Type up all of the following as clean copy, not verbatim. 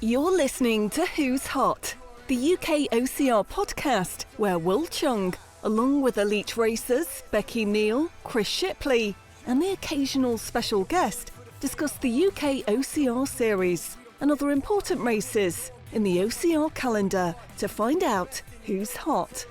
You're listening to Who's Hot, the UK OCR podcast where Wil Chung, along with elite racers Becky, Neal, Chris Shipley, and the occasional special guest, discuss the UK OCR series and other important races in the OCR calendar to find out who's hot.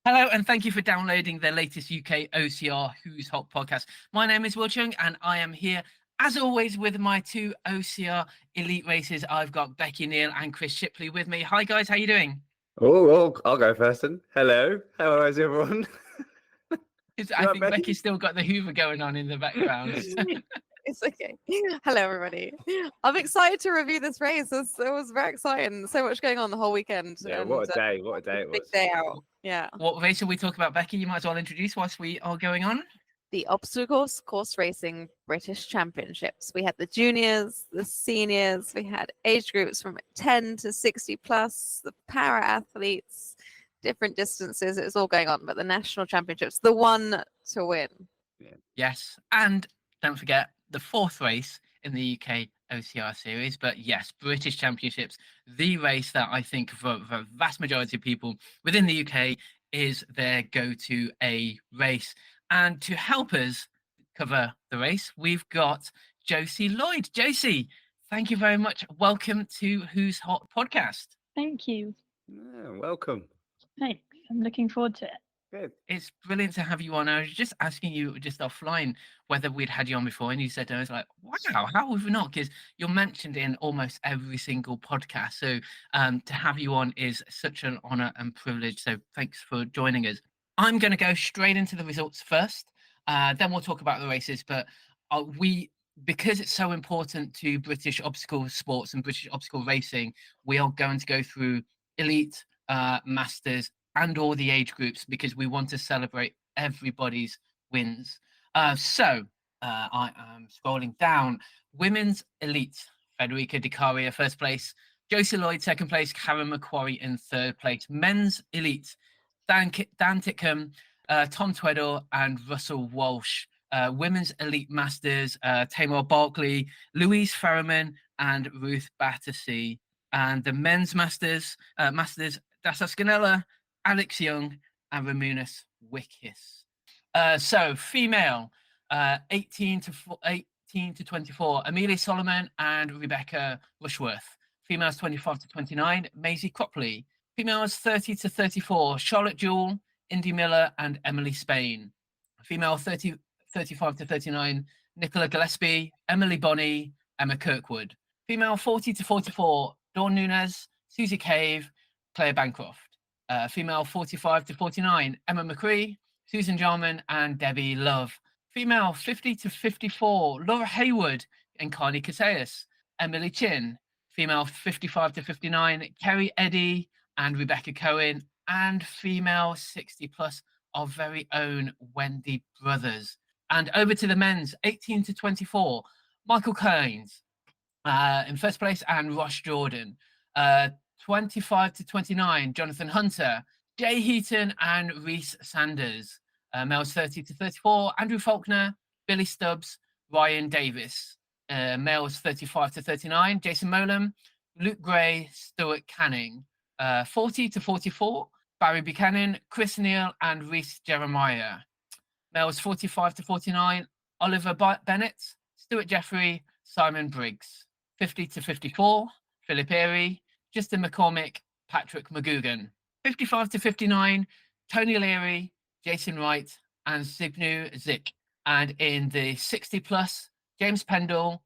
Hello, and thank you for downloading the latest UK OCR Who's Hot podcast. My name is Wil Chung, and I am here, as always, with my two OCR elite racers. I've got Becky, Neal, and Chris Shipley with me. Hi, guys. How you doing? Oh, I'll go first then. Hello. How is everyone? I think Becky's still got the Hoover going on in the background. It's okay. Hello, everybody. I'm excited to review this race. It was very exciting. So much going on the whole weekend. Yeah, what a day. What a day it was. Big day out. Yeah. What race are we talking about, Becky? You might as well introduce whilst we are going on. The obstacles course racing British Championships. We had the juniors, the seniors, we had age groups from 10 to 60 plus, the para athletes, different distances. It was all going on, but the national championships, the one to win. Yeah. Yes, and don't forget the fourth race in the UK OCR series. But yes, British Championships, the race that I think for the vast majority of people within the UK is their go-to a race. And to help us cover the race, we've got Josie Lloyd. Josie, thank you very much. Welcome to Who's Hot podcast. Thank you. Yeah, welcome. Thanks. I'm looking forward to it. Good. It's brilliant to have you on. I was just asking you just offline whether we'd had you on before, and you said, I was like, wow, how have we not? Because you're mentioned in almost every single podcast. So to have you on is such an honor and privilege. So thanks for joining us. I'm going to go straight into the results first. Then we'll talk about the races. But because it's so important to British obstacle sports and British obstacle racing, we are going to go through elite, masters, and all the age groups because we want to celebrate everybody's wins. So I am scrolling down. Women's elite, Federica Di Caria, first place. Josie Lloyd, second place. Karen McQuarrie in third place. Men's elite, Dan Titcombe, Tom Tweddle, and Russell Walsh. Women's elite masters, Tamar Barkley, Louise Ferriman, and Ruth Battersea. And the men's masters, Dasa Scanella, Alex Young, and Ramunas Wickis. So female, 18 to 24, Amelia Solomon and Rebecca Rushworth. Females 25 to 29, Maisie Cropley. Females 30 to 34, Charlotte Jewell, Indy Miller, and Emily Spain. Female 35 to 39, Nicola Gillespie, Emily Bonney, Emma Kirkwood. Female 40 to 44, Dawn Nunes, Susie Cave, Claire Bancroft. Female 45 to 49, Emma McCree, Susan Jarman, and Debbie Love. Female 50 to 54, Laura Haywood and Carly Casillas. Emily Chin. Female 55 to 59, Kerry Eddy and Rebecca Cohen. And female 60 plus, our very own Wendy Brothers. And over to the men's, 18 to 24, Michael Collins in first place and Ross Jordan. 25 to 29, Jonathan Hunter, Jay Heaton, and Reese Sanders. Males 30 to 34, Andrew Faulkner, Billy Stubbs, Ryan Davis. Males 35 to 39, Jason Molam, Luke Gray, Stuart Canning. 40 to 44, Barry Buchanan, Chris Neal, and Reese Jeremiah. Males 45 to 49, Oliver Bennett, Stuart Jeffrey, Simon Briggs. 50 to 54, Philip Airy, Justin McCormick, Patrick McGugan. 55 to 59, Tony Leary, Jason Wright, and Zygmunt Zik. And in the 60 plus, James Pendle,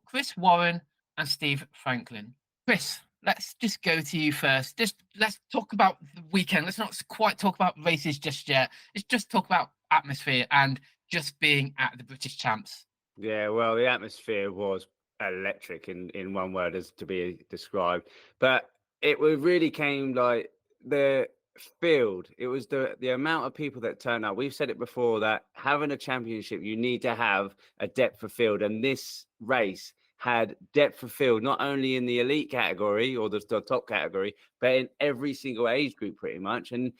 Chris Warren, and Steve Franklin. Chris, let's just go to you first. Let's talk about the weekend. Let's not quite talk about races just yet. Let's just talk about atmosphere and just being at the British Champs. Yeah, well, the atmosphere was electric in one word as to be described. But it really came like the field. It was the amount of people that turned up. We've said it before that having a championship, you need to have a depth of field. And this race had depth of field, not only in the elite category or the top category, but in every single age group pretty much. And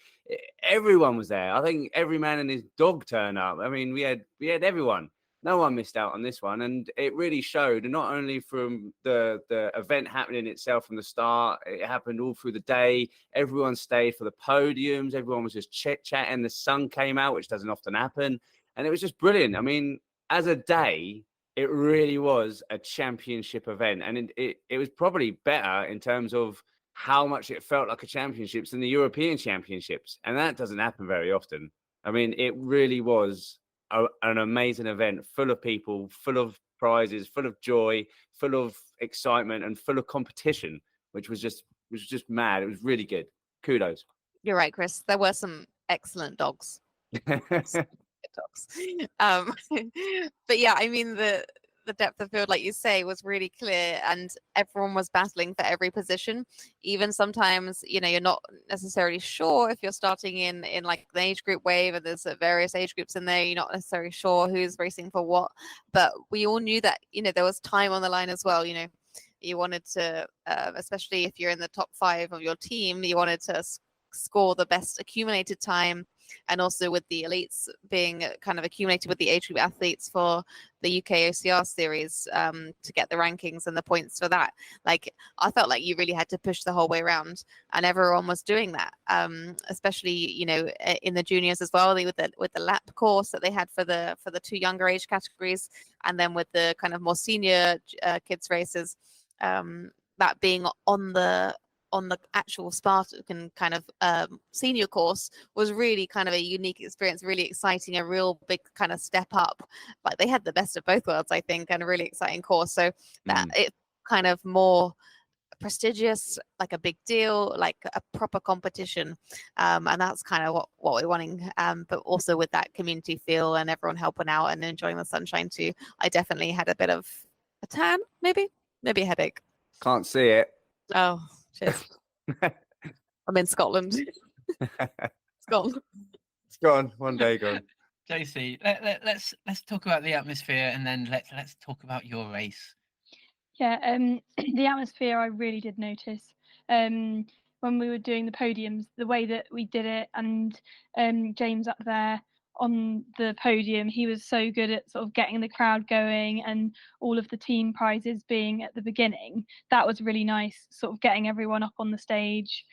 everyone was there. I think every man and his dog turned up. I mean, we had everyone. no one missed out on this one, and it really showed. And not only from the event happening itself from the start, it happened all through the day. Everyone stayed for the podiums. Everyone was just chit-chatting. The sun came out, which doesn't often happen, and it was just brilliant. I mean, as a day, it really was a championship event, and it was probably better in terms of how much it felt like a championships than the European Championships, and that doesn't happen very often. I mean, it really was an amazing event, full of people, full of prizes, full of joy, full of excitement, and full of competition, which was just mad. It was really good. Kudos. You're right, Chris. There were some excellent dogs. Dogs. Um, but yeah, I mean the depth of field, like you say, was really clear, and everyone was battling for every position. Even sometimes, you're not necessarily sure if you're starting in like the age group wave, and there's various age groups in there. You're not necessarily sure who's racing for what, but we all knew that there was time on the line as well. You wanted to, especially if you're in the top 5 of your team, you wanted to score the best accumulated time, and also with the elites being kind of accumulated with the age group athletes for the UK OCR series, to get the rankings and the points for that. Like, I felt like you really had to push the whole way around, and everyone was doing that, especially in the juniors as well, with the lap course that they had for the 2 younger age categories, and then with the kind of more senior kids races, that being on the actual Spartan kind of senior course was really kind of a unique experience, really exciting, a real big kind of step up. But they had the best of both worlds, I think, and a really exciting course. So that it kind of more prestigious, like a big deal, like a proper competition. And that's kind of what we're wanting. But also with that community feel and everyone helping out and enjoying the sunshine too. I definitely had a bit of a tan, maybe a headache. Can't see it. Oh, cheers. I'm in Scotland. It's gone. It's gone. One day gone. Josie, let's talk about the atmosphere, and then let's talk about your race. Yeah, the atmosphere I really did notice when we were doing the podiums, the way that we did it, and James up there on the podium, he was so good at sort of getting the crowd going, and all of the team prizes being at the beginning. That was really nice, sort of getting everyone up on the stage.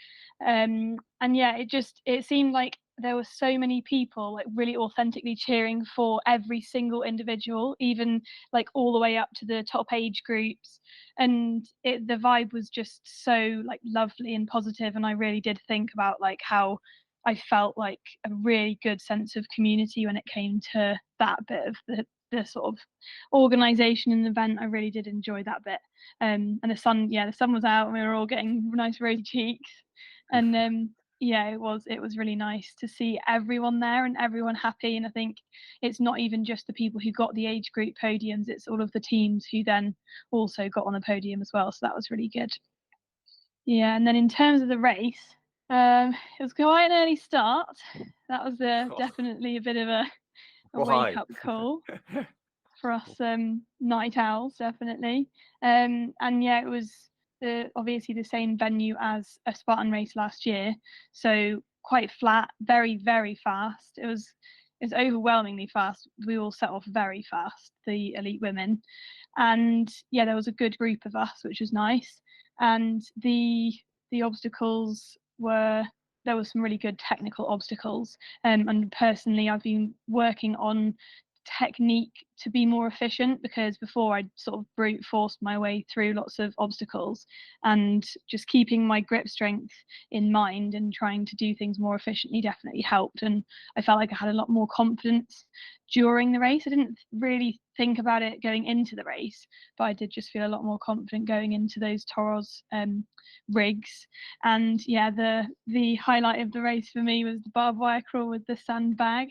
And yeah, it seemed like there were so many people like really authentically cheering for every single individual, even like all the way up to the top age groups, and the vibe was just so like lovely and positive. And I really did think about like how I felt like a really good sense of community when it came to that bit of the sort of organization and event. I really did enjoy that bit. And the sun was out, and we were all getting nice rosy cheeks. And yeah, it was really nice to see everyone there and everyone happy. And I think it's not even just the people who got the age group podiums, it's all of the teams who then also got on the podium as well. So that was really good. Yeah, and then in terms of the race, it was quite an early start. That was definitely a bit of a wake-up call for us night owls, definitely. And yeah, it was obviously the same venue as a Spartan race last year, so quite flat, very, very fast. It was overwhelmingly fast. We all set off very fast, the elite women, and yeah, there was a good group of us, which was nice. And the obstacles there were some really good technical obstacles, and personally I've been working on technique to be more efficient, because before I sort of brute forced my way through lots of obstacles, and just keeping my grip strength in mind and trying to do things more efficiently definitely helped. And I felt like I had a lot more confidence during the race. I didn't really think about it going into the race, but I did just feel a lot more confident going into those Toros rigs. And yeah, the highlight of the race for me was the barbed wire crawl with the sandbag.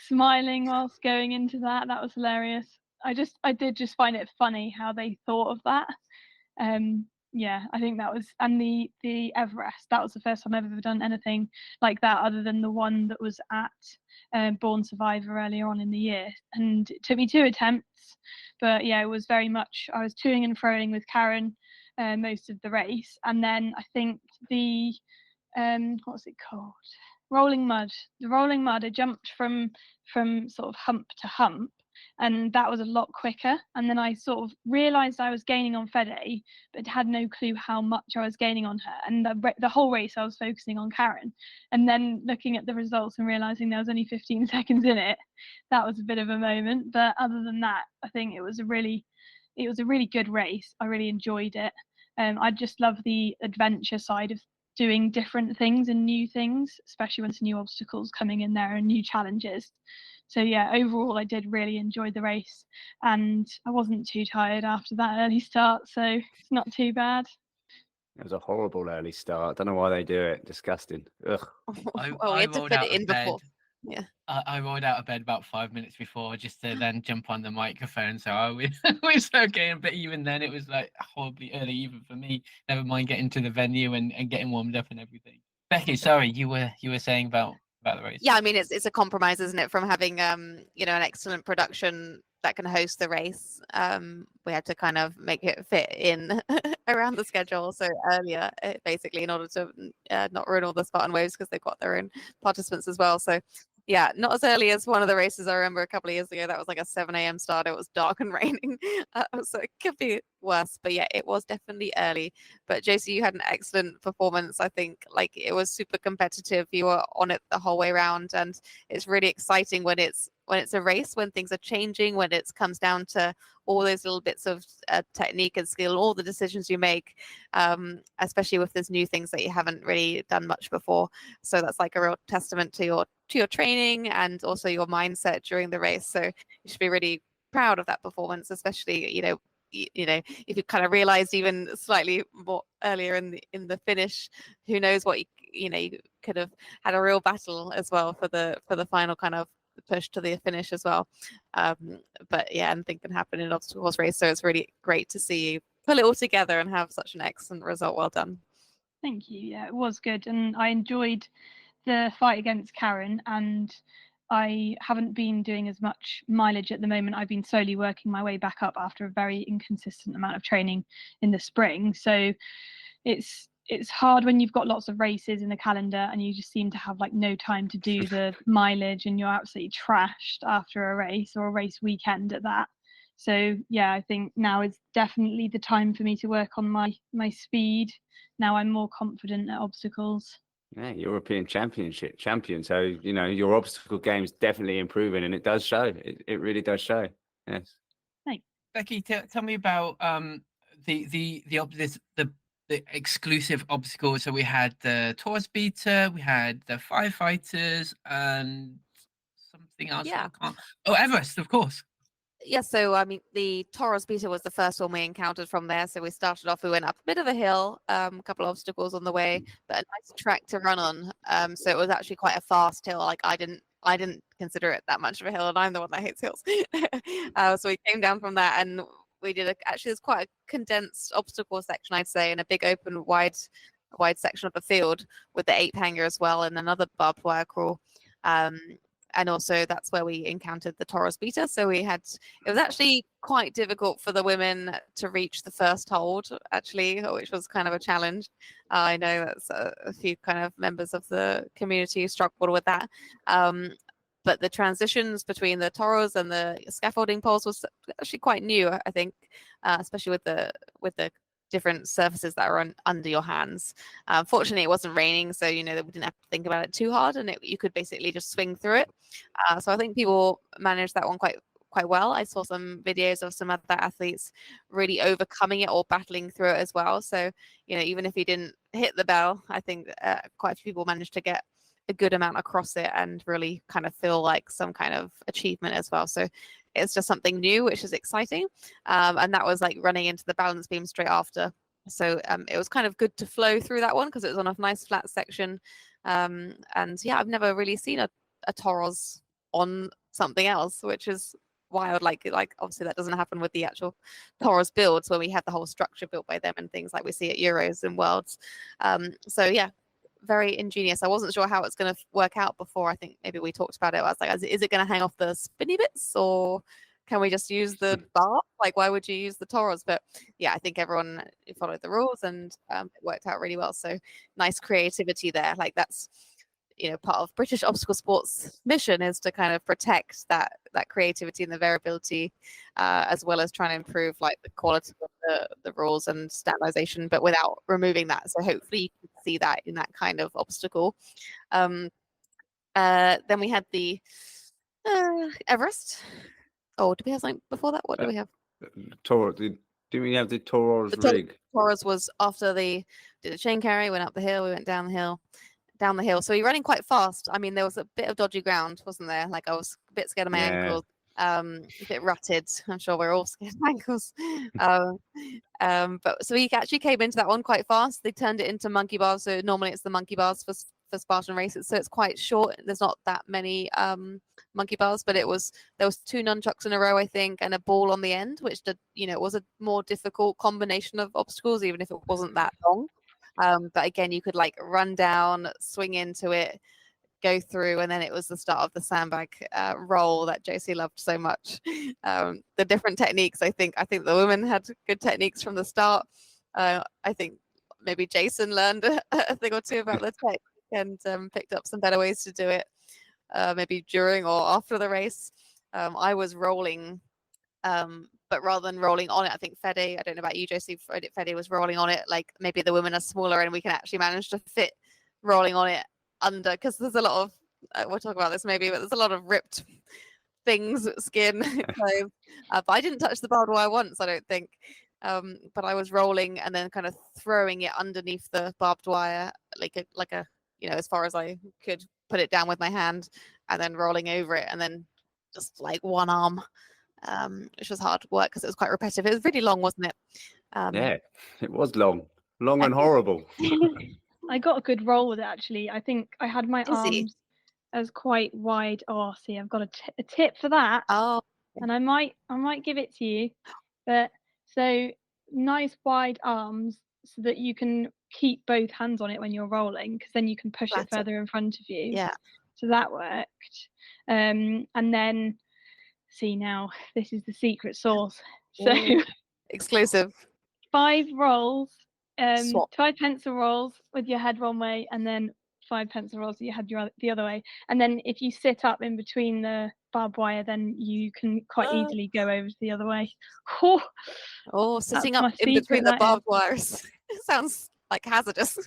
Smiling whilst going into that was hilarious. I did just find it funny how they thought of that. Yeah, I think that was, and the Everest, that was the first time I've ever done anything like that, other than the one that was at Born Survivor earlier on in the year, and it took me 2 attempts. But yeah, it was very much, I was toing and froing with Karen most of the race. And then I think the what's it called, rolling mud. The rolling mud, I jumped from sort of hump to hump, and that was a lot quicker. And then I sort of realised I was gaining on Fede, but had no clue how much I was gaining on her. And the whole race I was focusing on Karen, and then looking at the results and realising there was only 15 seconds in it, that was a bit of a moment. But other than that, I think it was a really good race. I really enjoyed it. I just love the adventure side of doing different things and new things, especially when there's new obstacles coming in there and new challenges. So yeah, overall I did really enjoy the race, and I wasn't too tired after that early start, so it's not too bad. It was a horrible early start. Don't know why they do it. Disgusting. Ugh. Well, we I had to rolled put out it of in bed. before. Yeah. I rolled out of bed about 5 minutes before just to then jump on the microphone. So I was okay, but even then it was like horribly early even for me. Never mind getting to the venue and getting warmed up and everything. Becky, sorry, you were saying about the race. Yeah, I mean it's a compromise, isn't it, from having an excellent production that can host the race. We had to kind of make it fit in around the schedule, so earlier basically, in order to not ruin all the Spartan waves, because they've got their own participants as well. So yeah, not as early as one of the races I remember a couple of years ago. That was like a 7 a.m. start. It was dark and raining, so it could be worse. But yeah, it was definitely early. But Josie, you had an excellent performance. I think like it was super competitive. You were on it the whole way around, and it's really exciting when it's a race, when things are changing, when it comes down to all those little bits of technique and skill, all the decisions you make, especially with these new things that you haven't really done much before. So that's like a real testament to your training and also your mindset during the race. So you should be really proud of that performance, especially if you kind of realized even slightly more earlier in the finish, who knows what you could have had a real battle as well for the final kind of push to the finish as well. But yeah, anything can happen in an obstacle course race, so it's really great to see you pull it all together and have such an excellent result. Well done. Thank you. Yeah, it was good, and I enjoyed the fight against Karen, and I haven't been doing as much mileage at the moment. I've been slowly working my way back up after a very inconsistent amount of training in the spring. So it's hard when you've got lots of races in the calendar and you just seem to have like no time to do the mileage, and you're absolutely trashed after a race, or a race weekend at that. So yeah, I think now is definitely the time for me to work on my speed. Now I'm more confident at obstacles. Yeah, European Championship champion. So your obstacle game's definitely improving, and it does show. It really does show. Yes. Thanks. Becky, tell me about the exclusive obstacles. So we had the Taurus Beta, we had the firefighters, and something else. Yeah. Oh, Everest, of course. Yeah, so I mean, the Taurus Beta was the first one we encountered from there. So we started off, we went up a bit of a hill, a couple of obstacles on the way, but a nice track to run on. So it was actually quite a fast hill. Like I didn't consider it that much of a hill, and I'm the one that hates hills. So we came down from that, and we did actually there's quite a condensed obstacle section, I'd say, and a big open wide section of the field with the 8 hanger as well, and another barbed wire crawl. And also that's where we encountered the Taurus Beta. So it was actually quite difficult for the women to reach the first hold, actually, which was kind of a challenge. I know that's a few kind of members of the community struggled with that. But the transitions between the Taurus and the scaffolding poles was actually quite new, I think, especially with the different surfaces that are under your hands. Fortunately, it wasn't raining, so we didn't have to think about it too hard, and you could basically just swing through it. So I think people managed that one quite well. I saw some videos of some other athletes really overcoming it or battling through it as well. So even if you didn't hit the bell, I think quite a few people managed to get a good amount across it and really kind of feel like some kind of achievement as well. So it's just something new, which is exciting. And that was like running into the balance beam straight after. So it was kind of good to flow through that one because it was on a nice flat section. And yeah, I've never really seen a Taurus on something else, which is wild. Like obviously that doesn't happen with the actual Taurus builds where we have the whole structure built by them and things like we see at Euros and Worlds. So yeah, very ingenious. I wasn't sure how it's going to work out before. I think maybe we talked about it. I was like, is it going to hang off the spinny bits, or can we just use the bar? Like, why would you use the Taurus? But yeah, I think everyone followed the rules, and it worked out really well. So nice creativity there. Like part of British obstacle sports mission is to kind of protect that creativity and the variability, as well as trying to improve like the quality of the rules and standardization, but without removing that. So hopefully you can see that in that kind of obstacle. Then we had the Everest. Oh, did we have something before that? What do we have? Do we have the Toro's The rig? Taurus was after did the chain carry, went up the hill, we went down the hill. So you're running quite fast. I mean, there was a bit of dodgy ground, wasn't there? Like I was a bit scared of my ankles. A bit rutted. I'm sure we're all scared of ankles. But so we actually came into that one quite fast. They turned it into monkey bars. So normally it's the monkey bars for Spartan races. So it's quite short. There's not that many monkey bars, but there was 2 nunchucks in a row, I think, and a ball on the end, which did, it was a more difficult combination of obstacles, even if it wasn't that long. But again, you could like run down, swing into it, go through, and then it was the start of the sandbag roll that Josie loved so much. The different techniques, I think the women had good techniques from the start. I think maybe Jason learned a thing or two about the technique and picked up some better ways to do it, maybe during or after the race. I was rolling, but rather than rolling on it, I think Fede, I don't know about you, Josie, Fede was rolling on it like maybe the women are smaller and we can actually manage to fit rolling on it under, because there's a lot of, we'll talk about this maybe, but there's a lot of ripped things, skin. So, but I didn't touch the barbed wire once, I don't think. But I was rolling and then kind of throwing it underneath the barbed wire, like a as far as I could put it down with my hand, and then rolling over it, and then just like one arm, which was hard work because it was quite repetitive. It was really long, wasn't it? Yeah, it was long and horrible. I got a good roll with it actually. I think I had my Easy. arms as quite wide. Oh, see, I've got a tip for that. Oh, And I might give it to you. But so nice wide arms so that you can keep both hands on it when you're rolling, because then you can push it Flatter. further in front of you. Yeah. So that worked. And then see, now this is the secret sauce. So Ooh. Exclusive. 5 rolls, Swap. 5 pencil rolls with your head one way, and then 5 pencil rolls with your head the other way. And then if you sit up in between the barbed wire, then you can quite easily go over to the other way. Oh, sitting That's up my in between secret, the that barbed wires. It sounds like hazardous.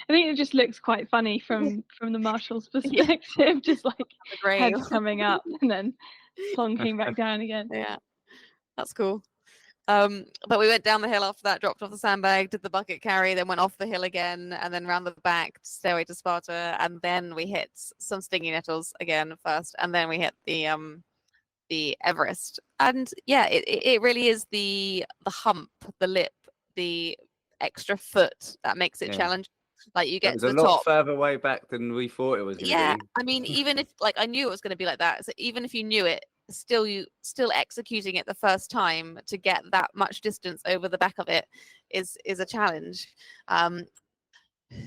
I think it just looks quite funny from the marshal's perspective, just like head coming up and then plonking back down again. Yeah, that's cool. But we went down the hill after that, dropped off the sandbag, did the bucket carry, then went off the hill again, and then round the back, Stairway to Sparta, and then we hit some stinging nettles again first, and then we hit the Everest. And yeah, it really is the hump, the lip, the extra foot that makes it challenging. Like you get to the top. It was a lot further away back than we thought it was going to be. I mean, even if I knew it was going to be like that, so even if you knew it, still executing it the first time to get that much distance over the back of it is a challenge.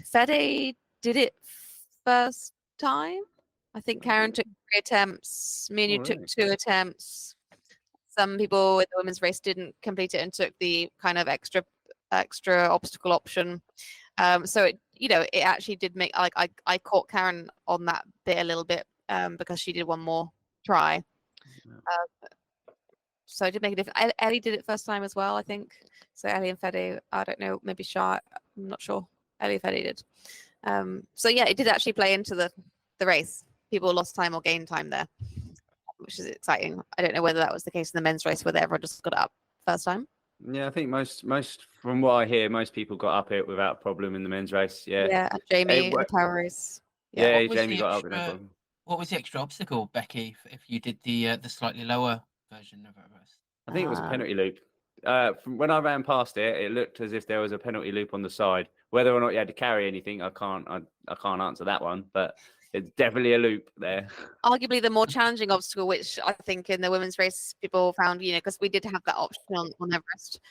Fede did it first time. I think Karen took 3 attempts. Me and you took 2 attempts. Some people with the women's race didn't complete it and took the kind of extra obstacle option. So it actually did make, like, I caught Karen on that bit a little bit because she did one more try. So it did make a difference. Ellie did it first time as well, I think. So Ellie and Fede, I don't know, maybe Shah, I'm not sure. Ellie and Fede did. So yeah, it did actually play into the race. People lost time or gained time there, which is exciting. I don't know whether that was the case in the men's race, whether everyone just got it up first time. Yeah, I think most from what I hear, most people got up it without problem in the men's race. Yeah. Yeah, and Jamie in the power race. Yeah, Jamie got up with no problem. What was the extra obstacle, Becky, if you did the slightly lower version of Everest? I think it was a penalty loop. From when I ran past it, it looked as if there was a penalty loop on the side. Whether or not you had to carry anything, I can't answer that one, but it's definitely a loop there. Arguably the more challenging obstacle, which I think in the women's race people found, because we did have that option on Everest,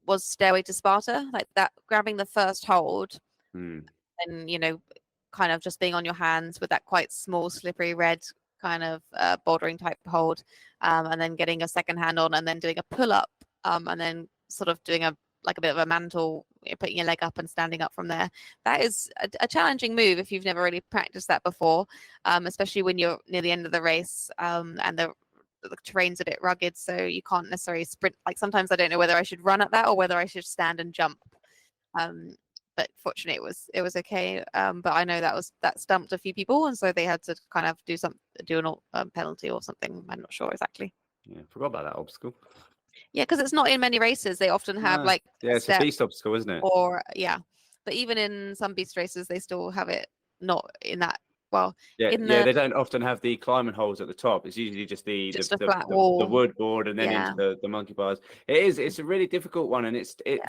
was Stairway to Sparta, like that, grabbing the first hold and kind of just being on your hands with that quite small slippery red kind of bouldering type hold, and then getting a second hand on and then doing a pull up, and then sort of doing a bit of a mantle putting your leg up and standing up from there. That is a challenging move if you've never really practiced that before, especially when you're near the end of the race, and the terrain's a bit rugged, so you can't necessarily sprint. Like sometimes I don't know whether I should run at that or whether I should stand and jump. But fortunately it was okay. But I know that stumped a few people, and so they had to kind of do a penalty or something. I'm not sure exactly. Yeah, forgot about that obstacle. Yeah, because it's not in many races. They often have No. like Yeah, it's a beast obstacle, isn't it? or but even in some beast races, they still have it not in that. Well, Yeah, they don't often have the climbing holes at the top. It's usually just the flat wall, the wood board, and then into the monkey bars. It's a really difficult one, and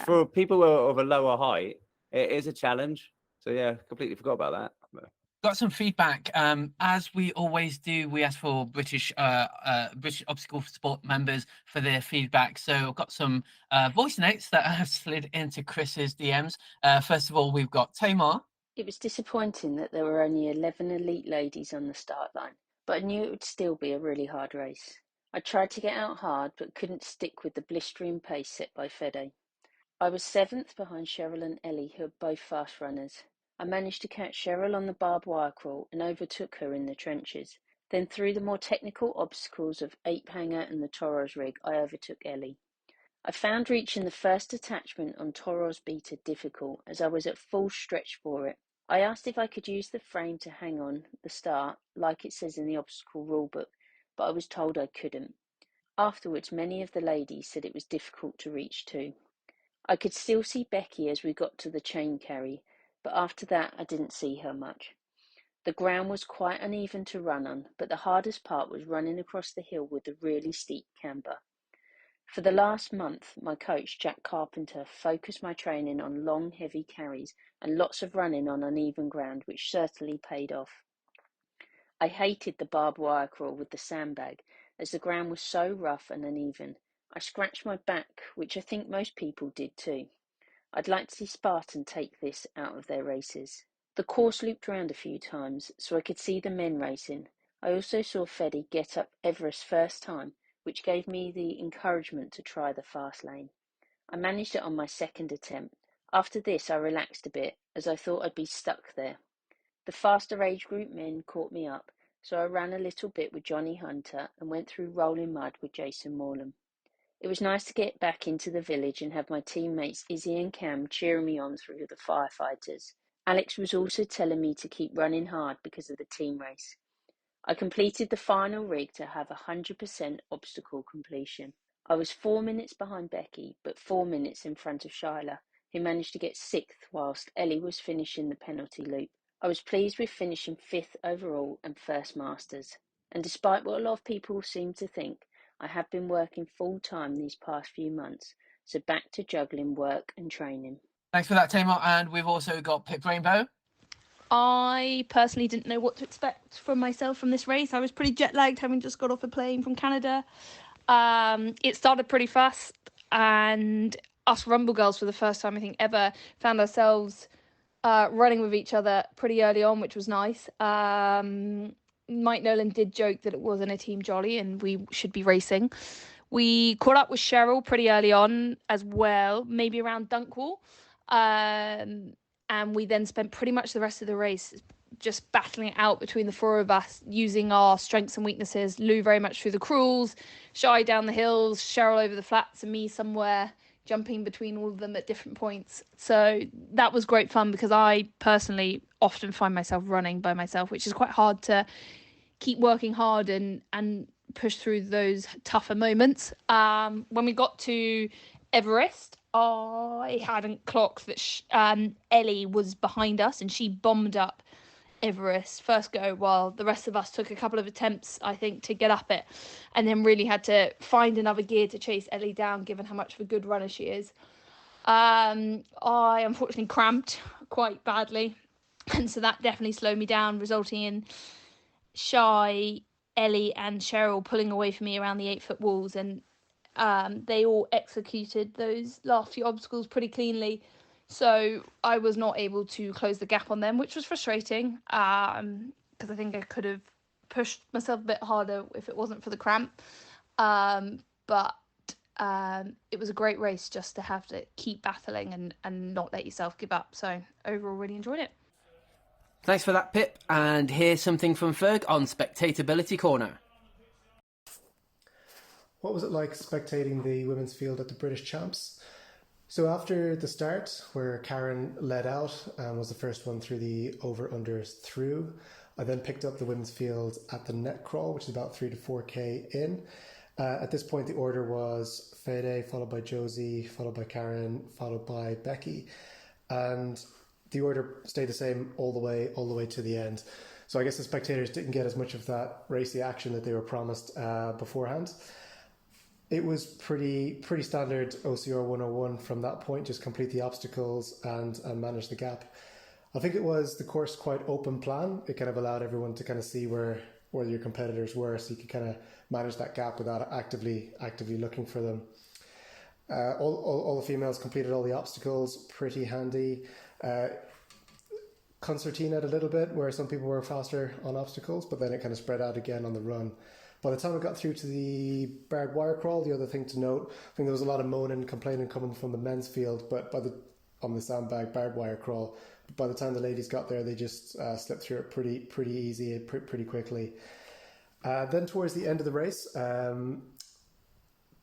for people who are of a lower height, it is a challenge. So yeah, completely forgot about that. Got some feedback. As we always do, we ask for British obstacle sport members for their feedback. So I've got some voice notes that have slid into Chris's DMs. First of all, we've got Tamar. It was disappointing that there were only 11 elite ladies on the start line, but I knew it would still be a really hard race. I tried to get out hard, but couldn't stick with the blistering pace set by Fede. I was 7th behind Cheryl and Ellie, who are both fast runners. I managed to catch Cheryl on the barbed wire crawl and overtook her in the trenches. Then through the more technical obstacles of ape hanger and the Toro's rig, I overtook Ellie. I found reaching the first attachment on Toro's beater difficult, as I was at full stretch for it. I asked if I could use the frame to hang on the start, like it says in the obstacle rulebook, but I was told I couldn't. Afterwards, many of the ladies said it was difficult to reach too. I could still see Becky as we got to the chain carry, but after that I didn't see her much. The ground was quite uneven to run on, but the hardest part was running across the hill with the really steep camber. For the last month, my coach, Jack Carpenter, focused my training on long, heavy carries and lots of running on uneven ground, which certainly paid off. I hated the barbed wire crawl with the sandbag, as the ground was so rough and uneven. I scratched my back, which I think most people did too. I'd like to see Spartan take this out of their races. The course looped round a few times, so I could see the men racing. I also saw Fede get up Everest's first time, which gave me the encouragement to try the fast lane. I managed it on my second attempt. After this I relaxed a bit, as I thought I'd be stuck there. The faster age group men caught me up, so I ran a little bit with Johnny Hunter and went through rolling mud with Jason Morland. It was nice to get back into the village and have my teammates Izzy and Cam cheering me on through the firefighters. Alex was also telling me to keep running hard because of the team race. I completed the final rig to have 100% obstacle completion. I was 4 minutes behind Becky, but 4 minutes in front of Shyla, who managed to get 6th whilst Ellie was finishing the penalty loop. I was pleased with finishing 5th overall and first Masters. And despite what a lot of people seem to think, I have been working full time these past few months, so back to juggling work and training. Thanks for that, Tamar. And we've also got Pip Rainbow. I personally didn't know what to expect from myself from this race. I was pretty jet lagged, having just got off a plane from Canada. It started pretty fast, and us Rumble Girls, for the first time I think ever, found ourselves running with each other pretty early on, which was nice. Mike Nolan did joke that it wasn't a team jolly and we should be racing. We caught up with Cheryl pretty early on as well, maybe around Dunkwall. And we then spent pretty much the rest of the race just battling it out between the four of us, using our strengths and weaknesses. Lou very much through the crawls, Shy down the hills, Cheryl over the flats, and me somewhere jumping between all of them at different points. So that was great fun, because I personally often find myself running by myself, which is quite hard to keep working hard and push through those tougher moments. When we got to Everest, I hadn't clocked that Ellie was behind us, and she bombed up Everest first go, while the rest of us took a couple of attempts, I think, to get up it, and then really had to find another gear to chase Ellie down, given how much of a good runner she is. I unfortunately cramped quite badly, and so that definitely slowed me down, resulting in Shy, Ellie and Cheryl pulling away from me around the 8-foot walls, and they all executed those last few obstacles pretty cleanly. So I was not able to close the gap on them, which was frustrating, because I think I could have pushed myself a bit harder if it wasn't for the cramp. But It was a great race just to have to keep battling and not let yourself give up. So overall, really enjoyed it. Thanks for that, Pip. And here's something from Ferg on Spectatability Corner. What was it like spectating the women's field at the British Champs? So after the start, where Karen led out and was the first one through the over-unders through, I then picked up the women's field at the net crawl, which is about 3 to 4K in. At this point, the order was Fede, followed by Josie, followed by Karen, followed by Becky. And the order stayed the same all the way to the end. So I guess the spectators didn't get as much of that racy action that they were promised beforehand. It was pretty standard OCR 101 from that point, just complete the obstacles and manage the gap. I think it was the course quite open plan. It kind of allowed everyone to kind of see where your competitors were, so you could kind of manage that gap without actively looking for them. All the females completed all the obstacles, pretty handy. Concertinaed a little bit where some people were faster on obstacles, but then it kind of spread out again on the run. By the time I got through to the barbed wire crawl, the other thing to note, I think there was a lot of moaning and complaining coming from the men's field, but on the sandbag barbed wire crawl, by the time the ladies got there, they just slipped through it pretty easy and pretty quickly. Then towards the end of the race,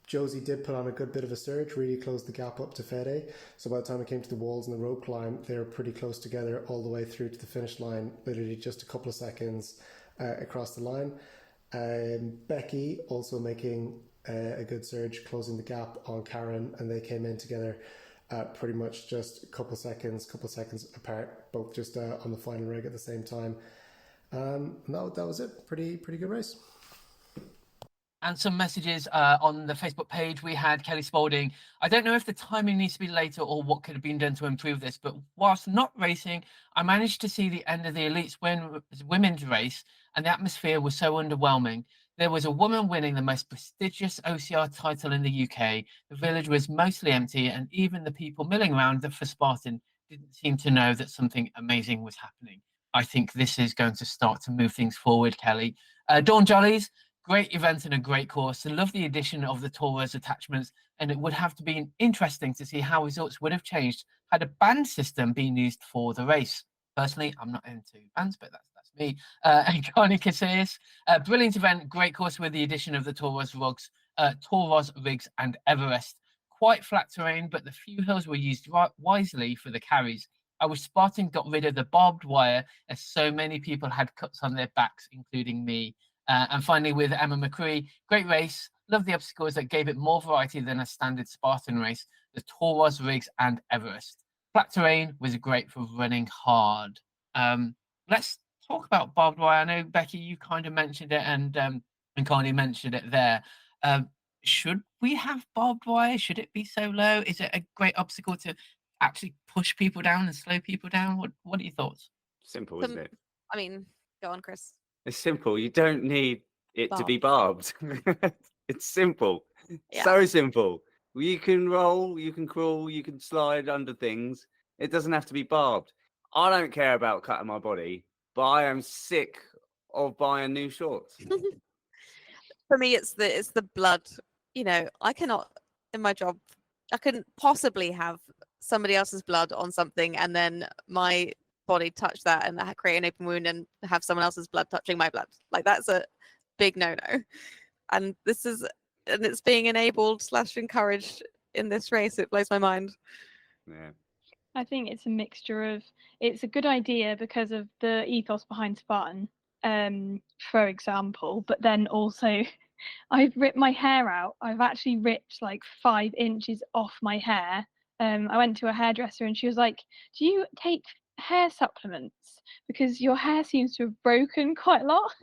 Josie did put on a good bit of a surge, really closed the gap up to Fede. So by the time it came to the walls and the rope climb, they were pretty close together all the way through to the finish line, literally just a couple of seconds across the line. Becky also making a good surge, closing the gap on Karen, and they came in together pretty much just a couple seconds apart, both just on the final rig at the same time. That was it. Pretty good race. And some messages on the Facebook page. We had Kelly Spalding. I don't know if the timing needs to be later or what could have been done to improve this, but whilst not racing, I managed to see the end of the Elites women's race, and the atmosphere was so underwhelming. There was a woman winning the most prestigious OCR title in the UK. The village was mostly empty, and even the people milling around for Spartan didn't seem to know that something amazing was happening. I think this is going to start to move things forward, Kelly. Dawn Jollies. Great event and a great course. I love the addition of the Taurus attachments, and it would have to be interesting to see how results would have changed had a band system been used for the race. Personally, I'm not into bands, but that's me. And Connie Casillas, brilliant event, great course with the addition of the Taurus rigs and Everest. Quite flat terrain, but the few hills were used wisely for the carries. I wish Spartan got rid of the barbed wire, as so many people had cuts on their backs, including me. And finally, with Emma McCree, great race. Love the obstacles that gave it more variety than a standard Spartan race. The Taurus rigs and Everest. Flat terrain was great for running hard. Let's talk about barbed wire. I know, Becky, you kind of mentioned it, and Connie mentioned it there. Should we have barbed wire? Should it be so low? Is it a great obstacle to actually push people down and slow people down? What are your thoughts? Simple, isn't it? I mean, go on, Chris. It's simple. You don't need it to be Barbed. barbed. It's simple. Yeah. So simple. You can roll, you can crawl, you can slide under things. It doesn't have to be barbed. I don't care about cutting my body, but I am sick of buying new shorts. For me, it's the blood. You know, I cannot in my job. I couldn't possibly have somebody else's blood on something and then my body touch that and create an open wound and have someone else's blood touching my blood. Like, that's a big no-no. And it's being enabled / encouraged in this race. It blows my mind. Yeah. I think it's a mixture of, it's a good idea because of the ethos behind Spartan, for example, but then also I've ripped my hair out. I've actually ripped like 5 inches off my hair. I went to a hairdresser and she was like, do you take hair supplements? Because your hair seems to have broken quite a lot.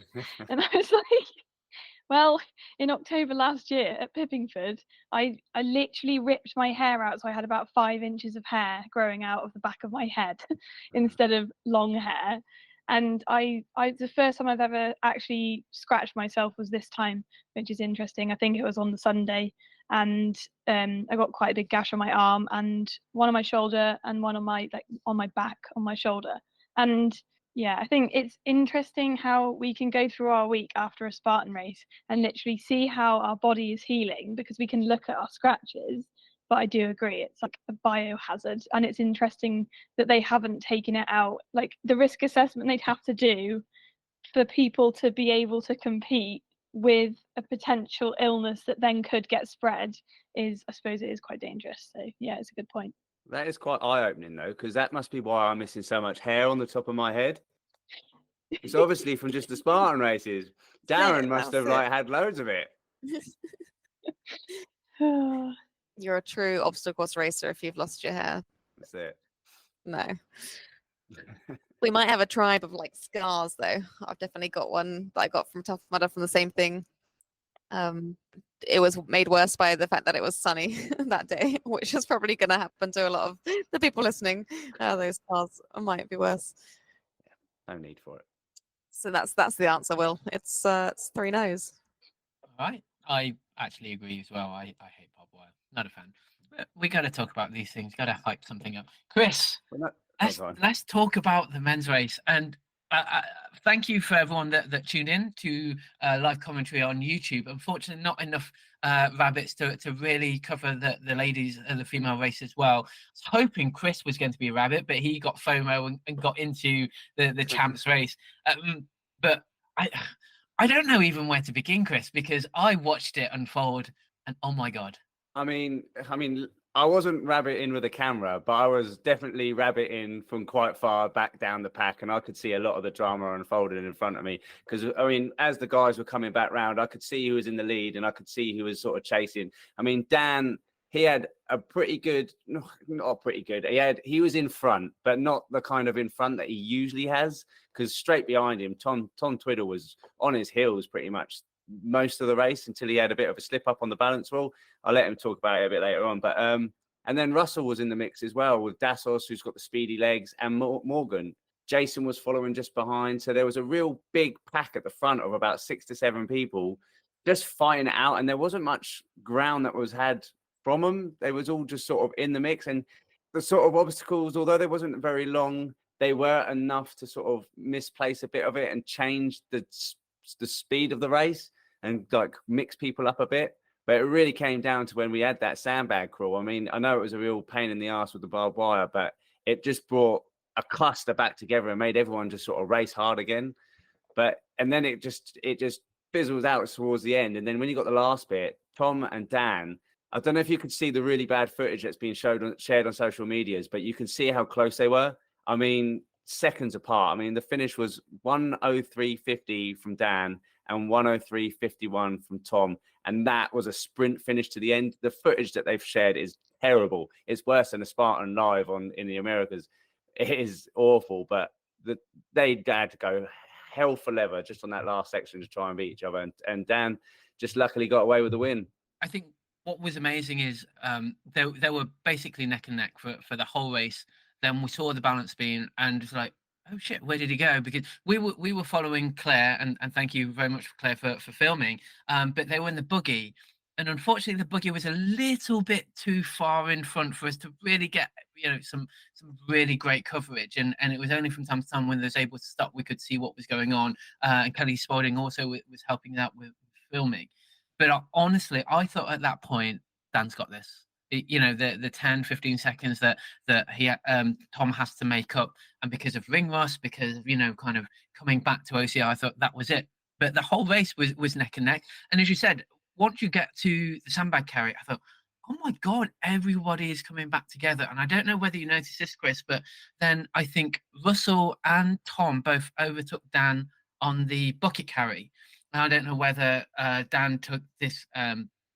And I was like, well, in October last year at Pippingford, I literally ripped my hair out. So I had about 5 inches of hair growing out of the back of my head instead of long hair. And I the first time I've ever actually scratched myself was this time, which is interesting. I think it was on the Sunday, and I got quite a big gash on my arm and one on my shoulder and one on my back on my shoulder. And Yeah, I think it's interesting how we can go through our week after a Spartan race and literally see how our body is healing because we can look at our scratches. But I do agree, it's like a biohazard, and it's interesting that they haven't taken it out. Like the risk assessment they'd have to do for people to be able to compete with a potential illness that then could get spread is, I suppose, it is quite dangerous. So yeah, it's a good point. That is quite eye-opening though, because that must be why I'm missing so much hair on the top of my head. It's obviously from just the Spartan races. Darren must have like had loads of it. You're a true obstacle course racer if you've lost your hair. That's it. No. We might have a tribe of like scars though. I've definitely got one that I got from Tough Mudder from the same thing. It was made worse by the fact that it was sunny that day, which is probably going to happen to a lot of the people listening. Those scars might be worse. Yeah, no need for it. So that's the answer, Will. It's 3 no's. All right. I actually agree as well. I hate barbed wire. Not a fan. But we got to talk about these things. Got to hype something up. Chris, let's talk about the men's race. And thank you for everyone that tuned in to live commentary on YouTube. Unfortunately, not enough rabbits to really cover the ladies and the female race as well. I was hoping Chris was going to be a rabbit, but he got FOMO and got into the champs race. But I don't know even where to begin, Chris, because I watched it unfold and oh my God. I mean, I wasn't rabbiting with a camera, but I was definitely rabbiting from quite far back down the pack, and I could see a lot of the drama unfolding in front of me. Because, I mean, as the guys were coming back round, I could see who was in the lead, and I could see who was sort of chasing. I mean, Dan, he had a pretty good, not pretty good. He was in front, but not the kind of in front that he usually has. Because straight behind him, Tom Twiddle was on his heels pretty much most of the race until he had a bit of a slip up on the balance wall. I'll let him talk about it a bit later on. But and then Russell was in the mix as well with Dassos, who's got the speedy legs, and Morgan. Jason was following just behind. So there was a real big pack at the front of about 6 to 7 people just fighting it out. And there wasn't much ground that was had from them. They was all just sort of in the mix. And the sort of obstacles, although they wasn't very long, they were enough to sort of misplace a bit of it and change the speed of the race and like mix people up a bit. But it really came down to when we had that sandbag crawl. I mean, I know it was a real pain in the ass with the barbed wire, but it just brought a cluster back together and made everyone just sort of race hard again. And then it just fizzles out towards the end. And then when you got the last bit, Tom and Dan, I don't know if you could see the really bad footage that's been shared on social medias, but you can see how close they were. I mean, seconds apart. I mean, the finish was 1:03.50 from Dan and 1:03.51 from Tom. And that was a sprint finish to the end. The footage that they've shared is terrible. It's worse than a Spartan live in the Americas. It is awful, but they had to go hell for leather just on that last section to try and beat each other. And Dan just luckily got away with the win. I think what was amazing is they were basically neck and neck for the whole race. Then we saw the balance beam and it's like, oh shit, where did he go? Because we were following Claire, and thank you very much for Claire for filming. But they were in the buggy, and unfortunately the buggy was a little bit too far in front for us to really get some really great coverage. And it was only from time to time when they was able to stop we could see what was going on. And Kelly Spalding also was helping out with filming. But honestly, I thought at that point, Dan's got this. The 10-15 seconds that he Tom has to make up, and because of ring rust, because of kind of coming back to OCR, I thought that was it. But the whole race was neck and neck. And as you said, once you get to the sandbag carry, I thought, oh my God, everybody is coming back together. And I don't know whether you noticed this, Chris, but then I think Russell and Tom both overtook Dan on the bucket carry. And I don't know whether Dan took this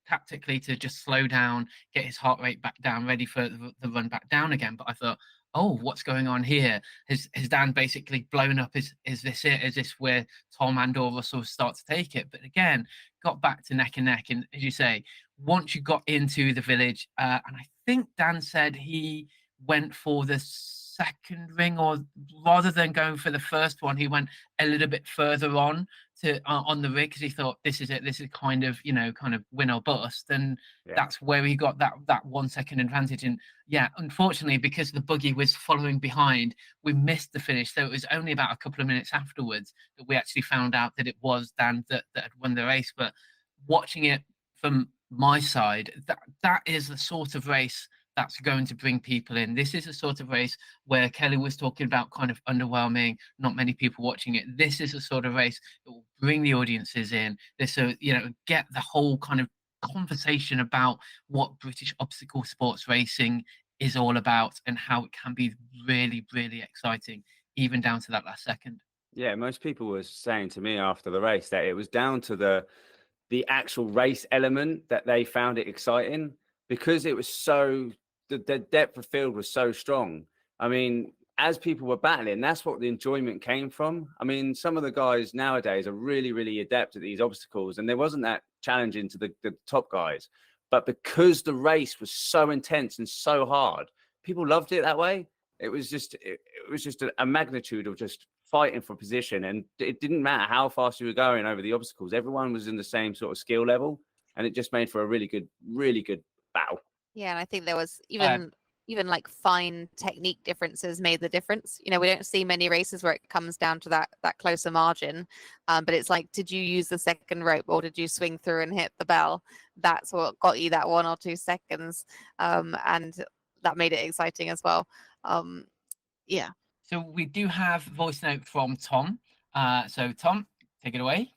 tactically to just slow down, get his heart rate back down, ready for the run back down again. But I thought, oh, what's going on here? Has Dan basically blown up? Is this it? Is this where Tom and or Russell start to take it? But again, got back to neck and neck. And as you say, once you got into the village, and I think Dan said he went for the second ring, or rather than going for the first one, he went a little bit further on to on the rig because he thought this is it. This is kind of win or bust, and Yeah. that's where he got that 1 second advantage. And yeah, unfortunately, because the buggy was following behind, we missed the finish. So it was only about a couple of minutes afterwards that we actually found out that it was Dan that had won the race. But watching it from my side, that is the sort of race that's going to bring people in. This is a sort of race where Kelly was talking about kind of underwhelming, not many people watching it. This is a sort of race that will bring the audiences in. This, get the whole kind of conversation about what British obstacle sports racing is all about and how it can be really, really exciting, even down to that last second. Yeah, most people were saying to me after the race that it was down to the actual race element that they found it exciting, because it was so the depth of field was so strong. I mean, as people were battling, that's what the enjoyment came from. I mean, some of the guys nowadays are really, really adept at these obstacles, and there wasn't that challenging to the top guys. But because the race was so intense and so hard, people loved it that way. It was just a magnitude of just fighting for position, and it didn't matter how fast you were going over the obstacles. Everyone was in the same sort of skill level, and it just made for a really good battle. Yeah, and I think there was even like fine technique differences made the difference. We don't see many races where it comes down to that closer margin, but it's like, did you use the second rope or did you swing through and hit the bell? That's what got you that 1 or 2 seconds, and that made it exciting as well. Yeah. So we do have voice note from Tom. So Tom, take it away.